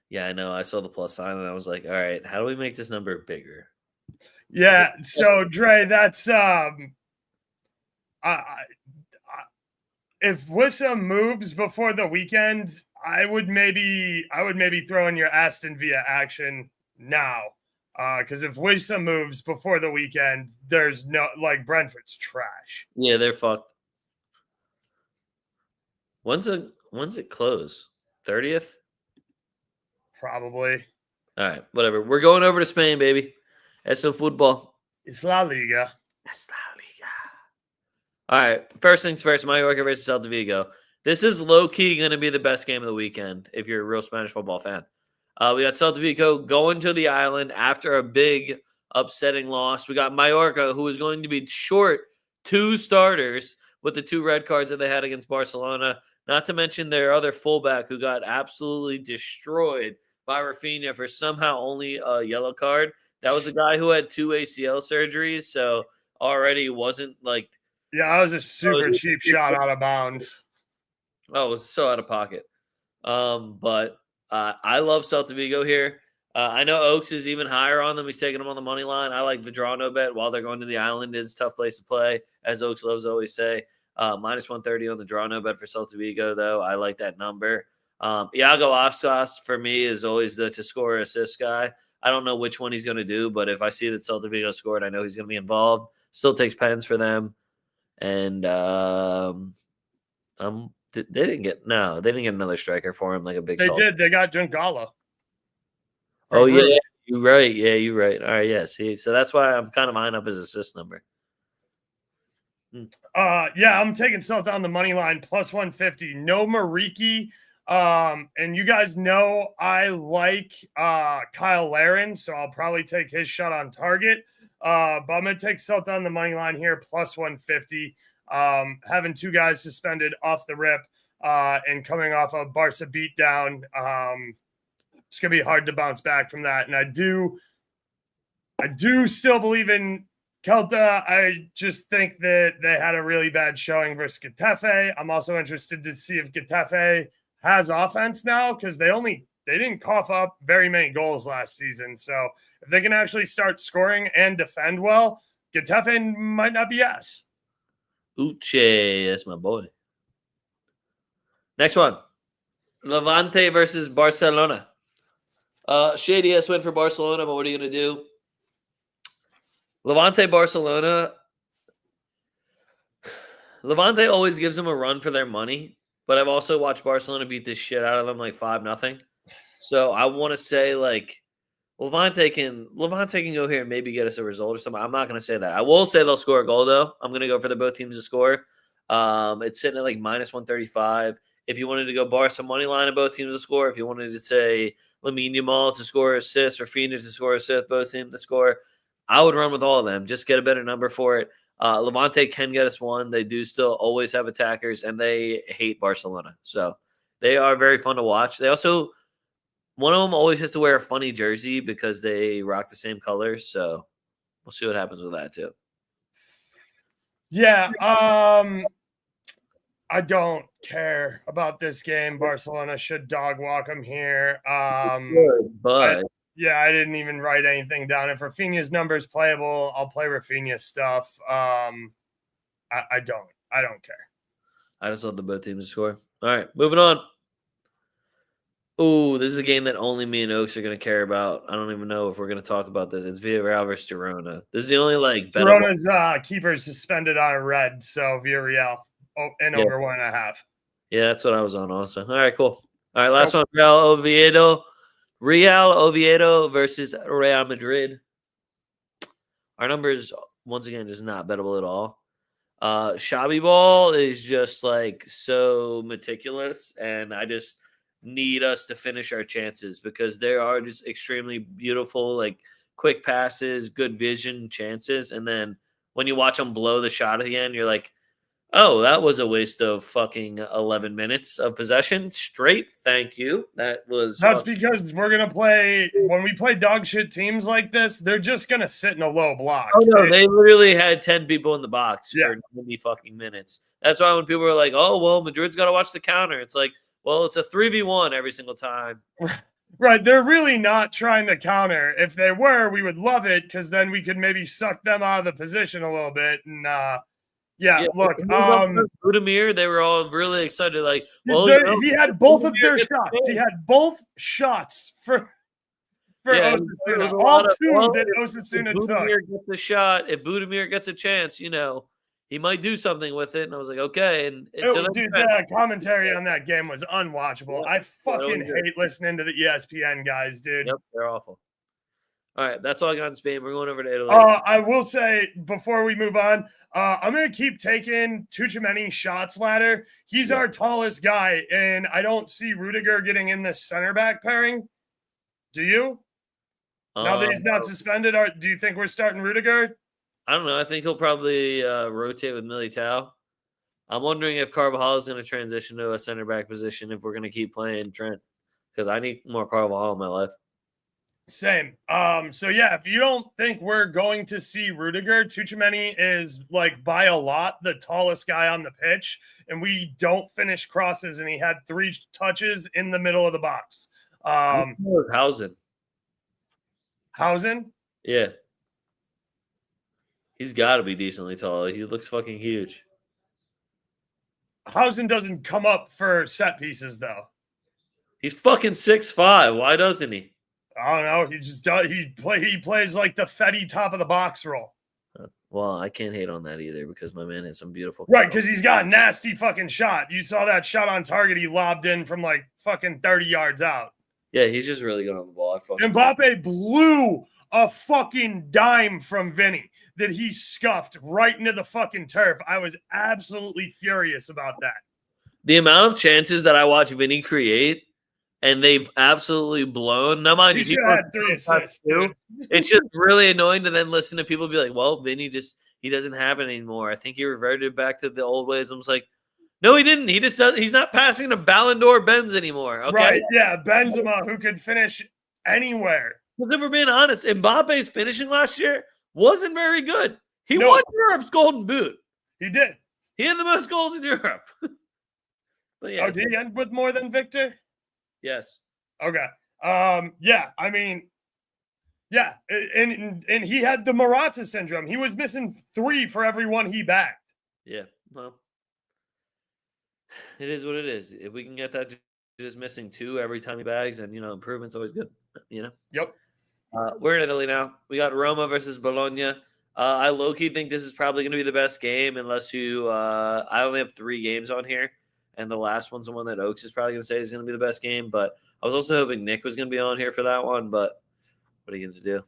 Yeah, I know. I saw the plus sign, and I was like, all right, how do we make this number bigger? Yeah, so, Dre, that's if Wissam moves before the weekend, I would maybe throw in your Aston Villa action now. Because if Wissam moves before the weekend, there's no – Brentford's trash. Yeah, they're fucked. When's it close? 30th? Probably. All right, whatever. We're going over to Spain, baby. Eso football. It's La Liga. It's La Liga. All right, first things first, Mallorca versus Celta Vigo. This is low-key going to be the best game of the weekend if you're a real Spanish football fan. We got Celta Vigo going to the island after a big upsetting loss. We got Mallorca, who is going to be short 2 starters with the 2 red cards that they had against Barcelona, not to mention their other fullback who got absolutely destroyed by Rafinha for somehow only a yellow card. That was a guy who had 2 ACL surgeries, so already wasn't like... Yeah, that was a super cheap shot out of bounds. Oh, it was so out of pocket. But I love Celta Vigo here. I know Oaks is even higher on them. He's taking them on the money line. I like the draw no bet while they're going to the island. It's a tough place to play, as Oaks loves to always say. Minus 130 on the draw no bet for Celta Vigo, though. I like that number. Iago Aspas, for me, is always the to score or assist guy. I don't know which one he's going to do, but if I see that Celta Vigo scored, I know he's going to be involved. Still takes pens for them. And they didn't get another striker for him, like a big. They did. They got Giancarlo. Oh yeah, you're right. Yeah, you're right. All right, yeah. See, so that's why I'm kind of eyeing up his assist number. Yeah, I'm taking Celta on the money line plus 150. No Mariki. And you guys know I like Kyle Larin, so I'll probably take his shot on target. But I'm going to take Celta on the money line here, plus 150. Having 2 guys suspended off the rip and coming off a Barca beatdown, it's going to be hard to bounce back from that. And I do still believe in Celta. I just think that they had a really bad showing versus Getafe. I'm also interested to see if Getafe has offense now because they didn't cough up very many goals last season. So if they can actually start scoring and defend well, Getafe might not be ass. Uche, that's my boy. Next one. Levante versus Barcelona. Shady ass win for Barcelona, but what are you going to do? Levante Barcelona. Levante always gives them a run for their money, but I've also watched Barcelona beat this shit out of them like 5-0. So I want to say like Levante can go here and maybe get us a result or something. I'm not going to say that. I will say they'll score a goal though. I'm going to go for the both teams to score. It's sitting at like -135. If you wanted to go Barca money line of both teams to score, if you wanted to say Lamine Yamal to score assists or Phoenix to score assists, both teams to score, I would run with all of them. Just get a better number for it. Levante can get us one. They do still always have attackers, and they hate Barcelona. So they are very fun to watch. They also, one of them always has to wear a funny jersey because they rock the same colors. So we'll see what happens with that too. Yeah. I don't care about this game. Barcelona should dog walk them here. I didn't even write anything down. If Rafinha's number is playable, I'll play Rafinha's stuff. I don't care. I just love the both teams to score. All right, moving on. Oh, this is a game that only me and Oaks are going to care about. I don't even know if we're going to talk about this. It's Villarreal versus Girona. This is the only Girona's keeper is suspended on a red, so Villarreal over 1.5. Yeah, that's what I was on also. All right, cool. All right, last one. Real Oviedo versus Real Madrid. Our numbers, once again, just not bettable at all. Shabby Ball is just like so meticulous, and I just need us to finish our chances because there are just extremely beautiful, like quick passes, good vision chances. And then when you watch them blow the shot at the end, you're like, oh, that was a waste of fucking 11 minutes of possession straight. Thank you. That's because we're going to play, when we play dog shit teams like this, they're just going to sit in a low block. Oh, no, they literally had 10 people in the box for 90 fucking minutes. That's why when people are like, oh, well, Madrid's got to watch the counter. It's like, well, it's a 3v1 every single time. Right. They're really not trying to counter. If they were, we would love it because then we could maybe suck them out of the position a little bit. And, look, Budimir, they were all really excited. Like, well, he had both of their shots. He had both shots for Osasuna. All two that Osasuna took. Budimir gets a shot. If Budimir gets a chance, he might do something with it. And I was like, okay. And the commentary on that game was unwatchable. I fucking hate listening to the ESPN guys, dude. Yep, they're awful. All right, that's all I got in Spain. We're going over to Italy. I will say before we move on, I'm going to keep taking Tchouaméni shots ladder. He's our tallest guy, and I don't see Rudiger getting in this center back pairing. Do you? Now that he's not suspended, do you think we're starting Rudiger? I don't know. I think he'll probably rotate with Militao. I'm wondering if Carvajal is going to transition to a center back position if we're going to keep playing Trent, because I need more Carvajal in my life. Same. If you don't think we're going to see Rudiger, Tchouaméni is like by a lot the tallest guy on the pitch, and we don't finish crosses, and he had 3 touches in the middle of the box. Hausen? Yeah. He's got to be decently tall. He looks fucking huge. Hausen doesn't come up for set pieces, though. He's fucking 6'5". Why doesn't he? I don't know. He just does. He plays like the Fetty top of the box role. Well, I can't hate on that either because my man has some beautiful. Right, because he's got a nasty fucking shot. You saw that shot on target he lobbed in from like fucking 30 yards out. Yeah, he's just really good on the ball. Mbappe blew a fucking dime from Vinny that he scuffed right into the fucking turf. I was absolutely furious about that. The amount of chances that I watch Vinny create, and they've absolutely blown. Now, mind you, he had 3 assists too. It's just really annoying to then listen to people be like, "Well, Vinny he doesn't have it anymore. I think he reverted back to the old ways." I was like, "No, he didn't. He just does. He's not passing to Ballon d'Or Benz anymore." Okay? Right? Yeah, Benzema, who could finish anywhere. But if we're being honest, Mbappe's finishing last year wasn't very good. He won Europe's Golden Boot. He did. He had the most goals in Europe. But yeah. Oh, did he end with more than Victor? Yes. Okay. Yeah, I mean, yeah, and he had the Murata syndrome. He was missing 3 for every one he backed. Yeah. Well, it is what it is. If we can get that just missing 2 every time he bags, and improvement's always good. Yep. We're in Italy now. We got Roma versus Bologna. I low-key think this is probably going to be the best game unless you I only have 3 games on here, and the last one's the one that Oaks is probably going to say is going to be the best game. But I was also hoping Nick was going to be on here for that one, but what are you going to do?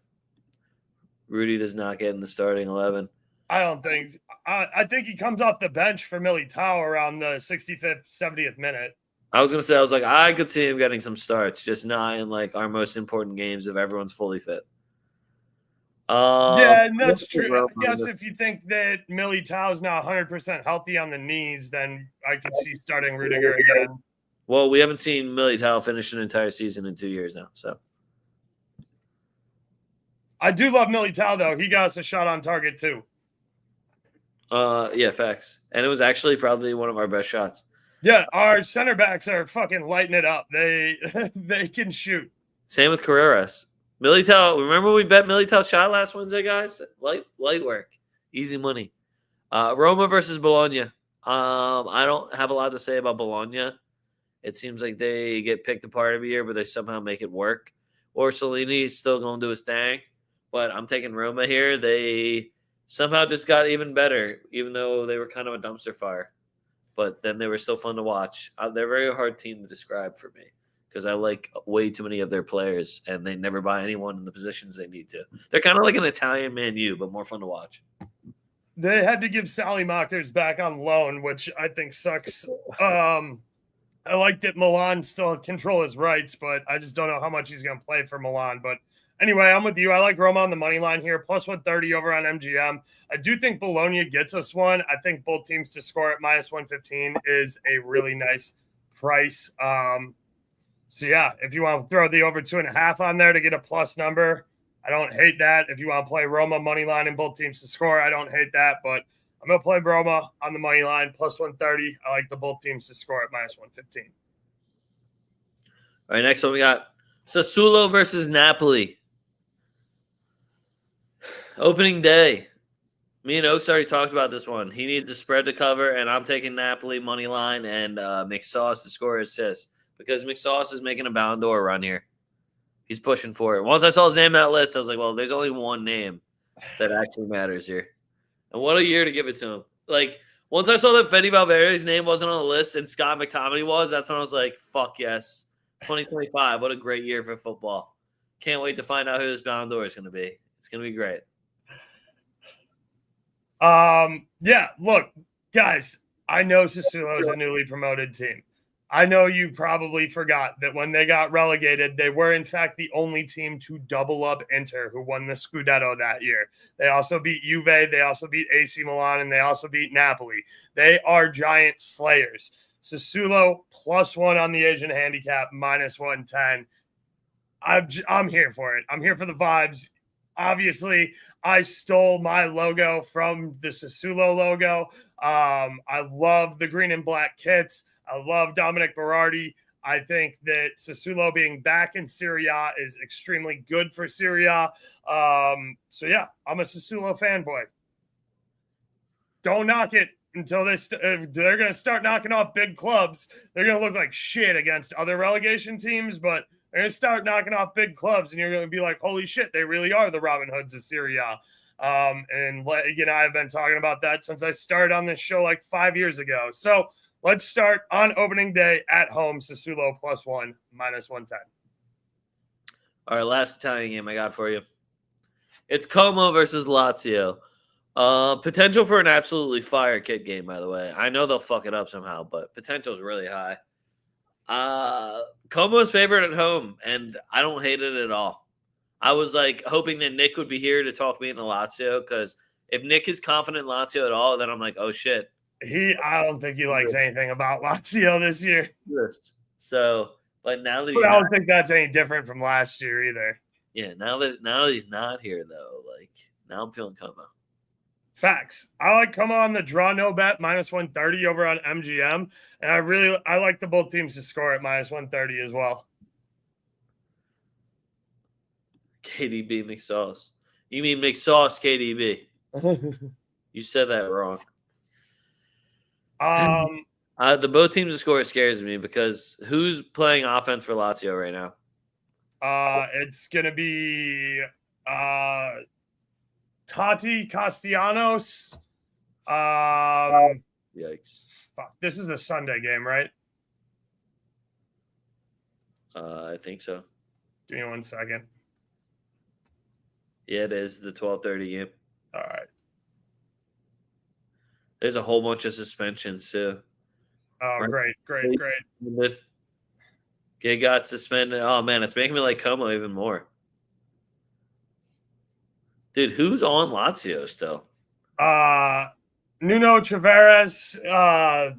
Rudy does not get in the starting 11. I don't think. I think he comes off the bench for Militao around the 65th, 70th minute. I was going to say, I could see him getting some starts, just not in like our most important games if everyone's fully fit. Yeah, and that's true. I guess if you think that Militao's now 100% healthy on the knees, then I could see starting Rudiger again. Well, we haven't seen Militao finish an entire season in 2 years now, so. I do love Militao, though. He got us a shot on target, too. Yeah, facts. And it was actually probably one of our best shots. Yeah, our center backs are fucking lighting it up. They can shoot. Same with Carreras. Militao, remember we bet Militao shot last Wednesday, guys? Light work. Easy money. Roma versus Bologna. I don't have a lot to say about Bologna. It seems like they get picked apart every year, but they somehow make it work. Orsolini's still going to do his thing, but I'm taking Roma here. They somehow just got even better, even though they were kind of a dumpster fire. But then they were still fun to watch. They're a very hard team to describe for me because I like way too many of their players, and they never buy anyone in the positions they need to. They're kind of like an Italian Man U, but more fun to watch. They had to give Sally Mockers back on loan, which I think sucks. I like that Milan still control his rights, but I just don't know how much he's going to play for Milan. But anyway, I'm with you. I like Roma on the money line here, plus 130 over on MGM. I do think Bologna gets us one. I think both teams to score at minus 115 is a really nice price. So, yeah, if you want to throw the over 2.5 on there to get a plus number, I don't hate that. If you want to play Roma money line and both teams to score, I don't hate that. But I'm going to play Roma on the money line, plus 130. I like the both teams to score at minus 115. All right, next one we got Sassuolo versus Napoli. Opening day. Me and Oaks already talked about this one. He needs a spread to cover, and I'm taking Napoli money line and McSauce to score assist because McSauce is making a Ballon d'Or run here. He's pushing for it. Once I saw his name on that list, I was like, well, there's only one name that actually matters here. And what a year to give it to him. Like, once I saw that Fede Valverde's name wasn't on the list and Scott McTominay was, that's when I was like, fuck yes. 2025, what a great year for football. Can't wait to find out who this Ballon d'Or is going to be. It's going to be great. Yeah, look, guys, I know Sassuolo is a newly promoted team. I know you probably forgot that when they got relegated, they were, in fact, the only team to double up Inter, who won the Scudetto that year. They also beat Juve, they also beat AC Milan, and they also beat Napoli. They are giant slayers. Sassuolo, +1 on the Asian handicap, minus 110. I'm here for it. I'm here for the vibes. Obviously, I stole my logo from the Sassuolo logo. I love the green and black kits. I love Dominic Berardi. I think that Sassuolo being back in Serie A is extremely good for Serie A. So, yeah, I'm a Sassuolo fanboy. Don't knock it until they're going to start knocking off big clubs. They're going to look like shit against other relegation teams, but they're going to start knocking off big clubs, and you're going to be like, holy shit, they really are the Robin Hoods of Serie A. And I've been talking about that since I started on this show like 5 years ago. So let's start on opening day at home, Sassuolo +1, minus 110. All right, last Italian game I got for you. It's Como versus Lazio. Potential for an absolutely fire kick game, by the way. I know they'll fuck it up somehow, but potential is really high. Como's favorite at home, and I don't hate it at all. I was like hoping that Nick would be here to talk me into Lazio, because if Nick is confident in Lazio at all, then I'm like, oh shit. I don't think he likes anything about Lazio this year. So, but now that I don't think that's any different from last year either. Yeah, now that he's not here though, like now I'm feeling Como. Facts. I like coming on the draw no bet -130 over on MGM, and I like the both teams to score at -130 as well. KDB McSauce. You mean McSauce KDB? You said that wrong. The both teams to score scares me because who's playing offense for Lazio right now? It's gonna be Tati Castellanos. Yikes. Fuck. This is the Sunday game, right? I think so. Give me 1 second. Yeah, it is the 12:30 game. All right. There's a whole bunch of suspensions too. Oh, right? Great. It got suspended. Oh man, it's making me like Como even more. Dude, who's on Lazio still? Nuno Tavares,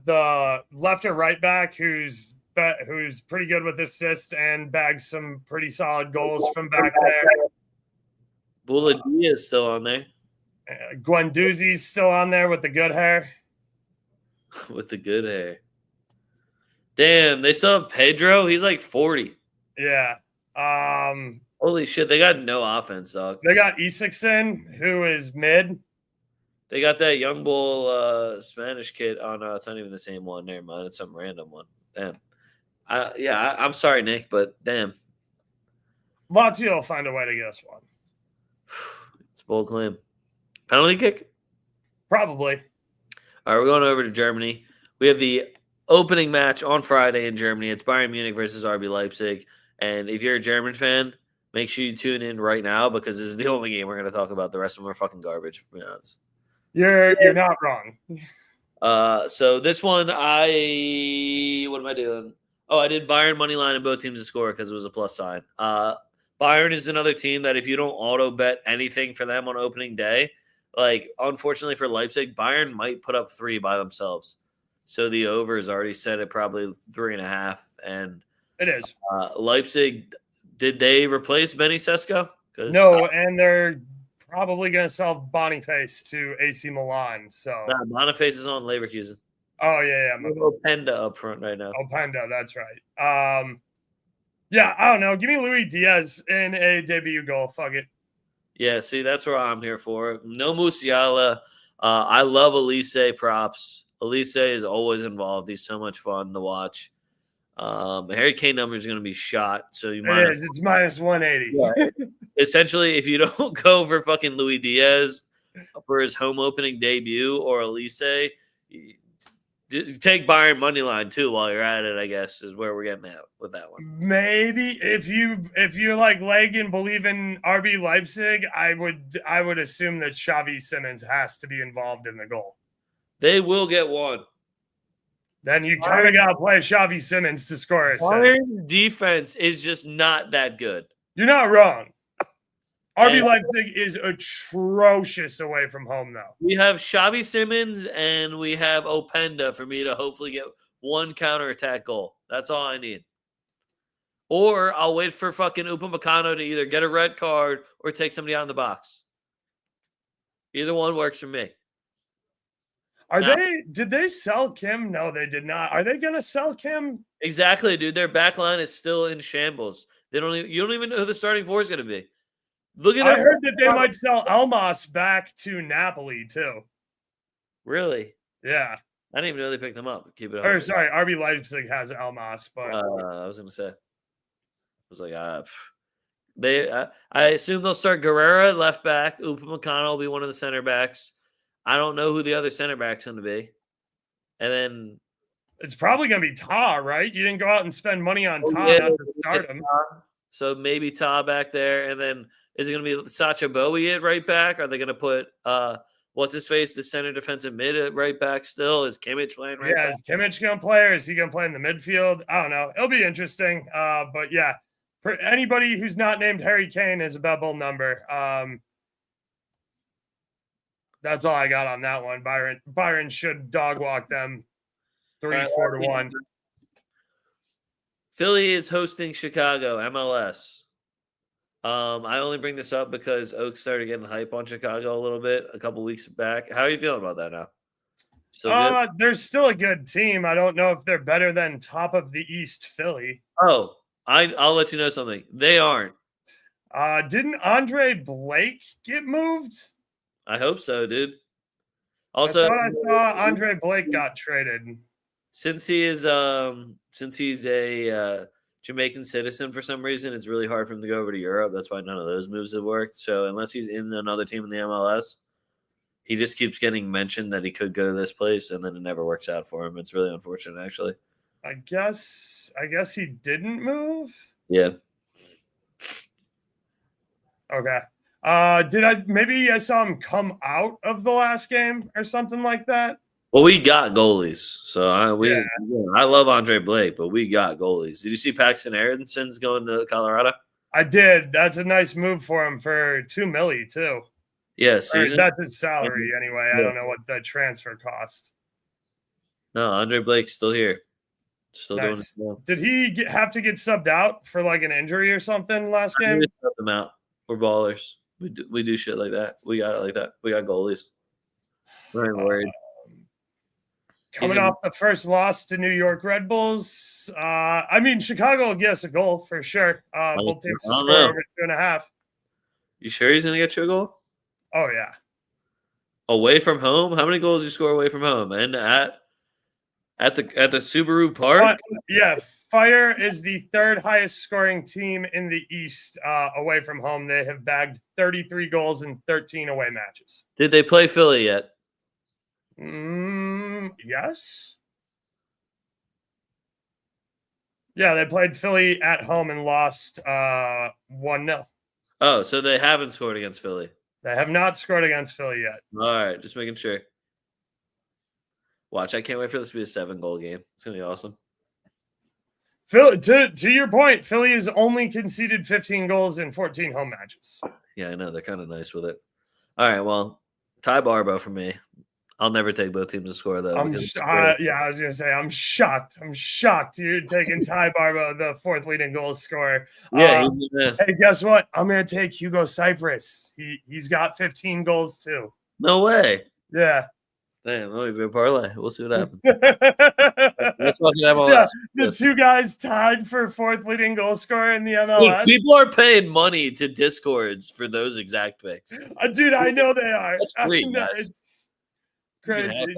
the left or right back, who's pretty good with assists and bags some pretty solid goals from back there. Buladia is still on there. Guendouzi's still on there with the good hair. With the good hair. Damn, they still have Pedro. He's like 40. Yeah. Holy shit, they got no offense, dog. They got Isakson, who is mid. They got that young bull Spanish kid. Oh no, it's not even the same one. Never mind, it's some random one. Damn. I'm sorry, Nick, but damn. Lazio will find a way to get us one. It's a bold claim. Penalty kick? Probably. All right, we're going over to Germany. We have the opening match on Friday in Germany. It's Bayern Munich versus RB Leipzig. And if you're a German fan, make sure you tune in right now because this is the only game we're going to talk about. The rest of them are fucking garbage, to be honest. You're not wrong. So this one, what am I doing? Oh, I did Bayern money line and both teams to score because it was a plus sign. Bayern is another team that if you don't auto bet anything for them on opening day, like unfortunately for Leipzig, Bayern might put up 3 by themselves. So the over is already set at probably 3.5. And it is. Leipzig, did they replace Benny Sesko? No, and they're probably going to sell Boniface to AC Milan. So Boniface is on Leverkusen. Oh yeah. Openda up front right now. Openda, that's right. Yeah, I don't know. Give me Luis Diaz in a debut goal. Fuck it. Yeah, see, that's what I'm here for. No Musiala. I love Elise props. Elise is always involved. He's so much fun to watch. Harry Kane number is going to be shot, so you might. It is. It's -180. Yeah. Essentially, if you don't go for fucking Luis Diaz for his home opening debut or Elise, take Bayern money line too while you're at it. I guess is where we're getting at with that one. Maybe if you like leg and believe in RB Leipzig, I would assume that Xavi Simons has to be involved in the goal. They will get one. Then you kind of got to play Xavi Simons to score assists. Bayern's defense is just not that good. You're not wrong. RB Leipzig is atrocious away from home, though. We have Xavi Simons and we have Openda for me to hopefully get one counterattack goal. That's all I need. Or I'll wait for fucking Upamecano to either get a red card or take somebody out in the box. Either one works for me. Did they sell Kim? No, they did not. Are they going to sell Kim? Exactly, dude. Their back line is still in shambles. You don't even know who the starting 4 is going to be. Look at. I heard that they might sell Elmas back to Napoli too. Really? Yeah. I didn't even know they picked them up. Keep it up. Or sorry, RB Leipzig has Elmas, but I was going to say. I was like, I assume they'll start Guerrera left back. Upamecano will be one of the center backs. I don't know who the other center back's going to be. And then it's probably going to be Ta, right? You didn't go out and spend money on Ta not to start him. So maybe Ta back there. And then is it going to be Sacha Bowie at right back? Are they going to put what's his face, the center defensive mid at right back still? Is Kimmich playing right back? Is Kimmich going to play or is he going to play in the midfield? I don't know. It'll be interesting. But yeah, for anybody who's not named Harry Kane is a Bebel number. That's all I got on that one. Byron should dog walk them 3-4 to 1. Philly is hosting Chicago, MLS. I only bring this up because Oaks started getting hype on Chicago a little bit a couple weeks back. How are you feeling about that now? Still good? They're still a good team. I don't know if they're better than top of the East Philly. Oh, I'll let you know something. They aren't. Didn't Andre Blake get moved? I hope so, dude. I Also, thought I saw Andre Blake got traded. since he's a Jamaican citizen for some reason, it's really hard for him to go over to Europe. That's why none of those moves have worked. So unless he's in another team in the MLS, he just keeps getting mentioned that he could go to this place, and then it never works out for him. It's really unfortunate, actually. I guess he didn't move. Yeah. Okay. Maybe I saw him come out of the last game or something like that? Well, we got goalies, so I love Andre Blake, but we got goalies. Did you see Paxton Aaronson's going to Colorado? I did. That's a nice move for him for $2 million too. Yeah, season. That's his salary anyway. Yeah. I don't know what the transfer cost. No, Andre Blake's still here, still doing it. Well. Did he have to get subbed out for like an injury or something last game? We sub them out. We're ballers. We do shit like that. We got it like that. We got goalies. We're not worried. Coming off the first loss to New York Red Bulls. I mean, Chicago will get us a goal for sure. Both teams score over 2.5. You sure he's going to get you a goal? Oh, yeah. Away from home? How many goals do you score away from home? And at the Subaru Park? Yeah, Fire is the third highest scoring team in the East away from home. They have bagged 33 goals in 13 away matches. Did they play Philly yet? Yes. Yeah, they played Philly at home and lost 1-0. Oh, so they haven't scored against Philly. They have not scored against Philly yet. All right, just making sure. Watch, I can't wait for this to be a 7-goal game. It's going to be awesome. Philly, to your point, Philly has only conceded 15 goals in 14 home matches. Yeah, I know. They're kind of nice with it. All right, well, Ty Barbo for me. I'll never take both teams to score, though. I was going to say, I'm shocked. I'm shocked you're taking Ty Barbo, the fourth leading goal scorer. Yeah. Hey, guess what? I'm going to take Hugo Cypress. He's got 15 goals, too. No way. Yeah. Damn, let me be a parlay. We'll see what happens. Let's fucking have all that. The two guys tied for fourth leading goal scorer in the MLS. Dude, people are paying money to Discords for those exact picks. Dude, I know they are. That's free, it's crazy.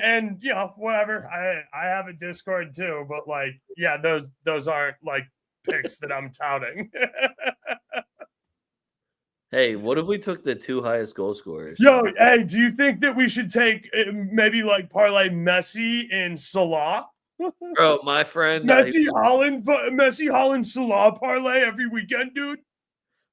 And whatever. I have a Discord too, but like, yeah, those aren't like picks that I'm touting. Hey, what if we took the two highest goal scorers? Yo, hey, do you think that we should take maybe like parlay Messi and Salah? Bro, my friend Messi Holland Salah parlay every weekend, dude.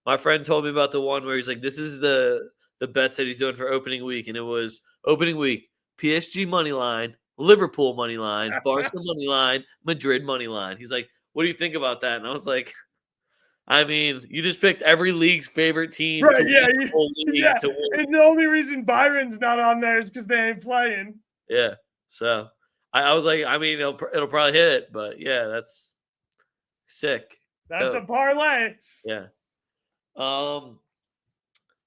My friend told me about the one where he's like, this is the bets that he's doing for opening week, and it was opening week, PSG money line, Liverpool money line, Barca money line, Madrid money line. He's like, what do you think about that? And I was like, I mean, you just picked every league's favorite team right, to win the whole league to win. And the only reason Byron's not on there is because they ain't playing. Yeah. So I was like, I mean, it'll probably hit it, but yeah, that's sick. That's a parlay. Yeah.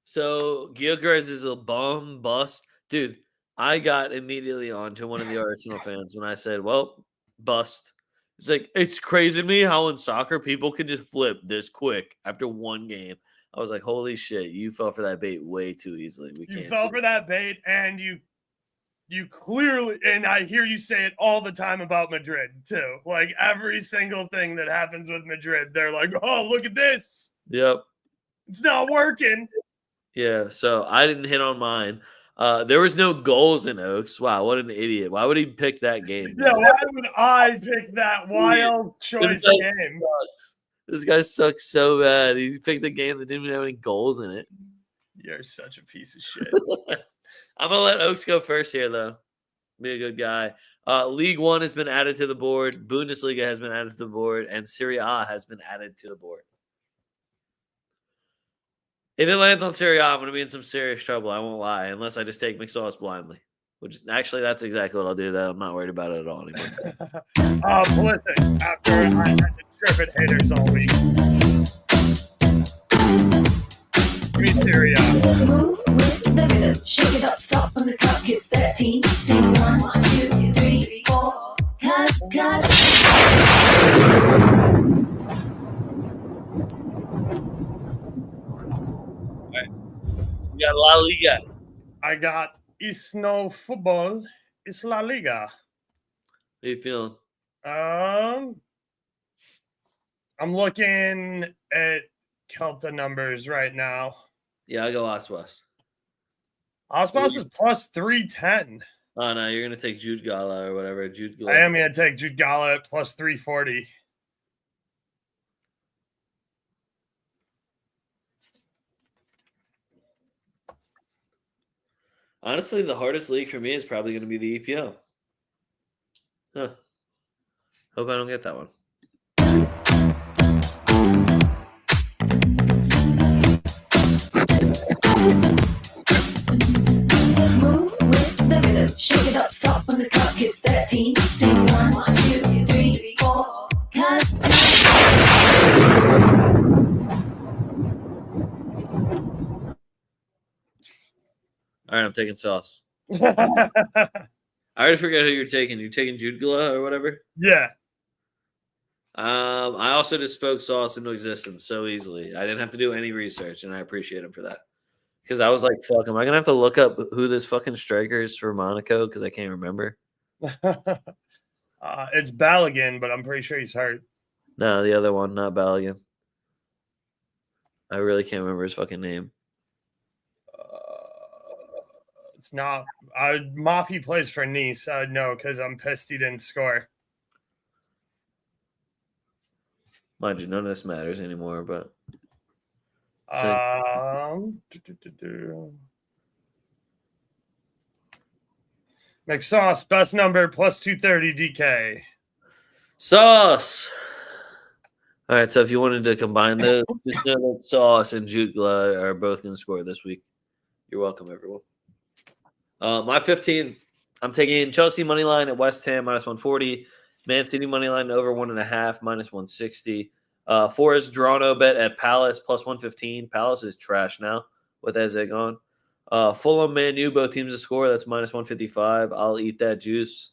So Gyökeres is a bum bust. Dude, I got immediately on to one of the Arsenal fans when I said, well, bust. It's like, it's crazy to me how in soccer people can just flip this quick after one game. I was like, holy shit, you fell for that bait way too easily. You fell for that bait, and you clearly, and I hear you say it all the time about Madrid too. Like every single thing that happens with Madrid, they're like, oh, look at this. Yep. It's not working. Yeah, so I didn't hit on mine. There was no goals in Oaks. Wow, what an idiot. Why would he pick that game? Yeah, why would I pick that wild choice game? This guy sucks so bad. He picked a game that didn't even have any goals in it. You're such a piece of shit. I'm going to let Oaks go first here, though. Be a good guy. League One has been added to the board. Bundesliga has been added to the board. And Serie A has been added to the board. If it lands on Serie A, I'm going to be in some serious trouble. I won't lie, unless I just take McSauce blindly. Which is actually, that's exactly what I'll do. That I'm not worried about it at all anymore. Listen, after I had to trip at haters all week. Give me Serie A. Move with the rhythm. Shake it up, stop when the clock hits 13. Sing 1, 2, 3, 4. Cut. You got La Liga. I got It's no football. It's La Liga. How you feeling? I'm looking at Celta numbers right now. Yeah, I go Aspas. Aspas is plus 310. Oh, no, you're going to take Jude Gala or whatever. I am going to take Jude Gala at plus 340. Honestly, the hardest league for me is probably going to be the EPL. Huh. Hope I don't get that one. Move with the rhythm. Shake it up, stop when the clock hits 13. Sing 1, 2, 3, 4. Cut. All right, I'm taking Sauce. I already forgot who you're taking. You're taking Jude Gala or whatever? Yeah. I also just spoke Sauce into existence so easily. I didn't have to do any research, and I appreciate him for that. Because I was like, fuck, am I going to have to look up who this fucking striker is for Monaco? Because I can't remember. It's Balogun, but I'm pretty sure he's hurt. No, the other one, not Balogun. I really can't remember his fucking name. It's not. Mafi plays for Nice. No, because I'm pissed he didn't score. Mind you, none of this matters anymore, but. McSauce, best number, plus 230 DK. Sauce! All right, so if you wanted to combine those, just know that Sauce and Jude Gla are both going to score this week. You're welcome, everyone. My 15, I'm taking Chelsea money line at West Ham minus 140, Man City money line over 1.5 minus 160. Forest Toronto bet at Palace plus 115. Palace is trash now with Eze gone. Fulham Man U, both teams to score. That's minus 155. I'll eat that juice.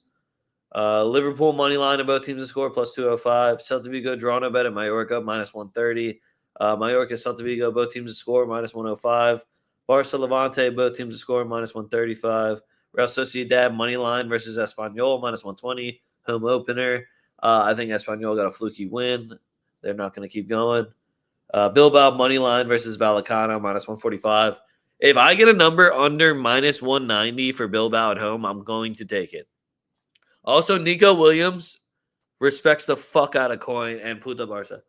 Liverpool money line of both teams to score plus 205. Celta Vigo Toronto bet at Mallorca minus 130. Mallorca Celta Vigo, both teams to score minus 105. Barca Levante, both teams to score minus 135. Real Sociedad money line versus Espanyol minus 120. Home opener. I think Espanyol got a fluky win. They're not going to keep going. Bilbao money line versus Vallecano minus 145. If I get a number under minus 190 for Bilbao at home, I'm going to take it. Also, Nico Williams respects the fuck out of Coin and Puta Barca.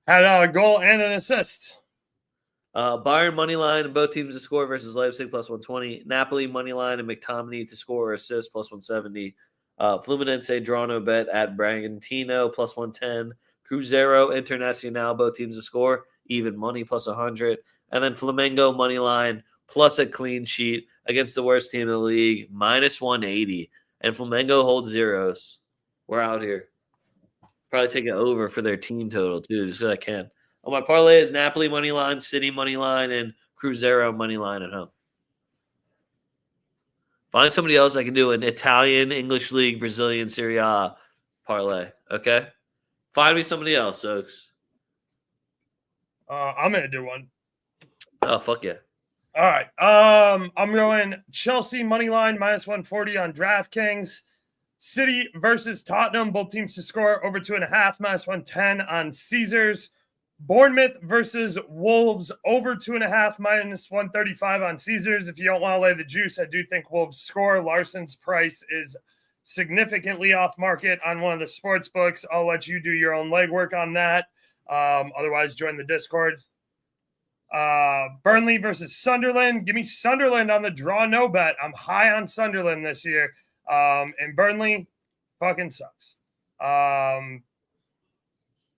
Had a goal and an assist. Bayern money line, both teams to score versus Leipzig plus 120. Napoli money line and McTominay to score or assist plus 170. Fluminense Toronto bet at Bragantino plus 110. Cruzeiro Internacional, both teams to score, even money plus 100. And then Flamengo money line plus a clean sheet against the worst team in the league, minus 180. And Flamengo holds zeros. We're out here. Probably take it over for their team total, too, just so I can. Oh, my parlay is Napoli money line, City money line, and Cruzeiro money line at home. Find somebody else I can do an Italian, English League, Brazilian, Serie A parlay, okay? Find me somebody else, Oaks. I'm going to do one. Oh, fuck yeah. All right. I'm going Chelsea money line minus 140 on DraftKings. City versus Tottenham, both teams to score over 2.5 minus 110 on Caesars. Bournemouth versus Wolves over 2.5 minus 135 on Caesars. If you don't want to lay the juice, I do think Wolves score. Larson's price is significantly off market on one of the sports books. I'll let you do your own legwork on that. Otherwise, join the Discord. Burnley versus Sunderland. Give me Sunderland on the draw no bet. I'm high on Sunderland this year. And Burnley fucking sucks.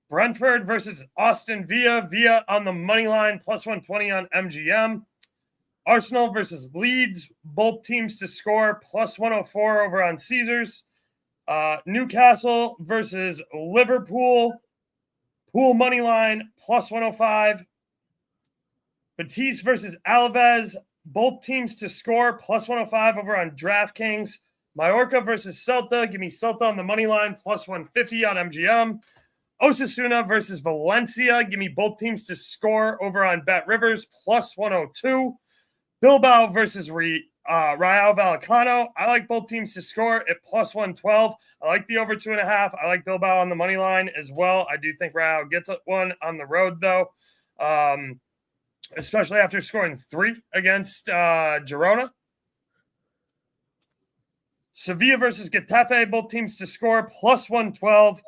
Brentford versus Aston Villa. Villa on the money line, plus 120 on MGM. Arsenal versus Leeds. Both teams to score, plus 104 over on Caesars. Newcastle versus Liverpool. Pool money line, plus 105. Batiste versus Alves. Both teams to score +105 over on DraftKings. Mallorca versus Celta. Give me Celta on the money line +150 on MGM. Osasuna versus Valencia. Give me both teams to score over on Bet Rivers +102. Bilbao versus Rayo Vallecano. I like both teams to score at +112. I like the over 2.5. I like Bilbao on the money line as well. I do think Rayo gets one on the road though, especially after scoring 3 against Girona. Sevilla versus Getafe. Both teams to score +112.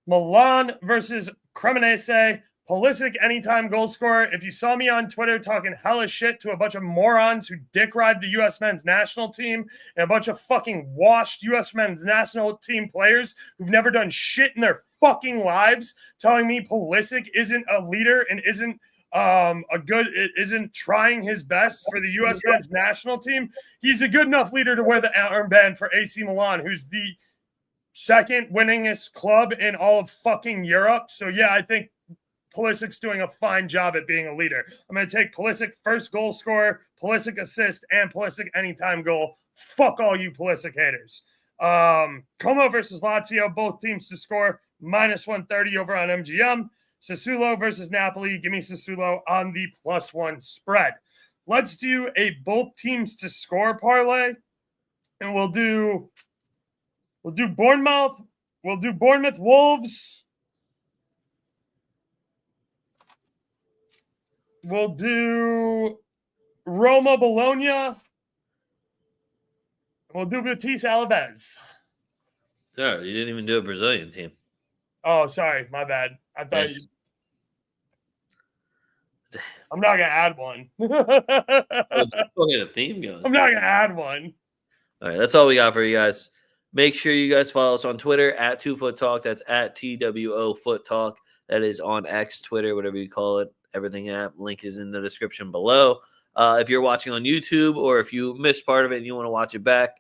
Milan versus Cremonese. Pulisic anytime goal scorer. If you saw me on Twitter talking hella shit to a bunch of morons who dick ride the U.S. men's national team and a bunch of fucking washed U.S. men's national team players who've never done shit in their fucking lives, telling me Pulisic isn't a leader and isn't isn't trying his best for the U.S. men's national team, he's a good enough leader to wear the armband for AC Milan, who's the second winningest club in all of fucking Europe. So yeah, I think Pulisic's doing a fine job at being a leader. I'm going to take Pulisic first goal scorer, Pulisic assist, and Pulisic anytime goal. Fuck all you Pulisic haters. Como versus Lazio, both teams to score -130 over on MGM. Sassuolo versus Napoli. Give me Sassuolo on the +1 spread. Let's do a both teams to score parlay, and we'll do Bournemouth. We'll do Bournemouth Wolves. We'll do Roma Bologna. We'll do Batiste Alaves. Sorry, you didn't even do a Brazilian team. Oh, sorry. My bad. I thought you. I'm not going to add one. We'll get a theme going. I'm not going to add one. All right, that's all we got for you guys. Make sure you guys follow us on Twitter at TwoFootTalk. That's at TWOFootTalk. That is on X, Twitter, whatever you call it. Everything app link is in the description below. If you're watching on YouTube or if you missed part of it and you want to watch it back,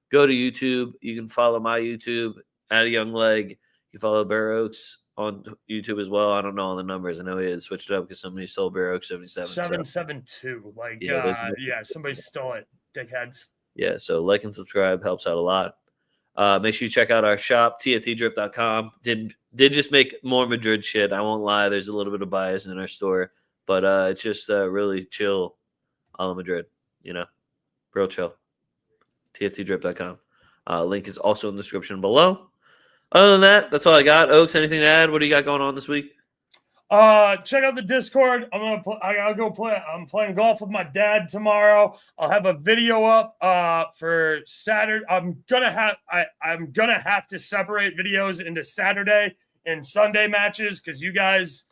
go to YouTube. You can follow my YouTube at a young leg. You follow BurrOaks on YouTube as well. I don't know all the numbers. I know he had switched it up because somebody stole BurrOaks 77. 772. Like, somebody stole it. Dickheads. Yeah, so like and subscribe helps out a lot. Make sure you check out our shop, tftdrip.com. Did just make more Madrid shit. I won't lie. There's a little bit of bias in our store, but it's just really chill a la Madrid, real chill. tftdrip.com. Link is also in the description below. Other than that, that's all I got. Oaks, anything to add? What do you got going on this week? Check out the Discord. I gotta go play. I'm playing golf with my dad tomorrow. I'll have a video up for Saturday. I'm gonna have to separate videos into Saturday and Sunday matches because you guys,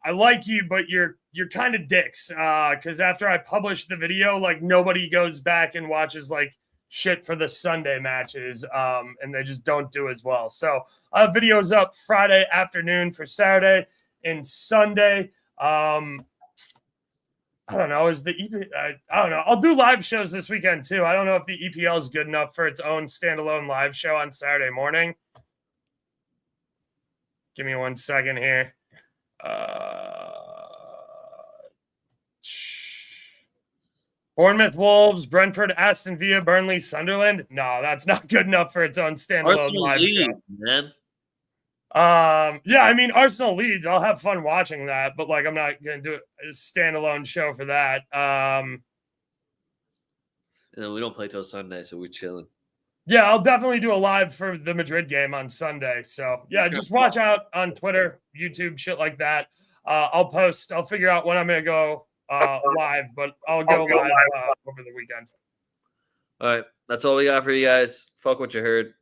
I like you, but you're kind of dicks. Because after I publish the video, like nobody goes back and watches like shit for the Sunday matches, and they just don't do as well. So I have videos up Friday afternoon for Saturday and Sunday. I don't know. I don't know. I'll do live shows this weekend too. I don't know if the EPL is good enough for its own standalone live show on Saturday morning. Give me 1 second here. Bournemouth Wolves, Brentford, Aston Villa, Burnley, Sunderland. No, that's not good enough for its own standalone Arsenal live lead, show. Man. Yeah, I mean Arsenal leads. I'll have fun watching that, but like I'm not gonna do a standalone show for that. We don't play till Sunday, so we're chilling. Yeah, I'll definitely do a live for the Madrid game on Sunday. So yeah, just watch out on Twitter, YouTube, shit like that. I'll figure out when I'm gonna go live, but I'll go live over the weekend. All right, that's all we got for you guys. Fuck what you heard.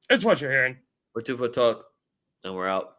It's what you're hearing. We're 2FootTalk, and we're out.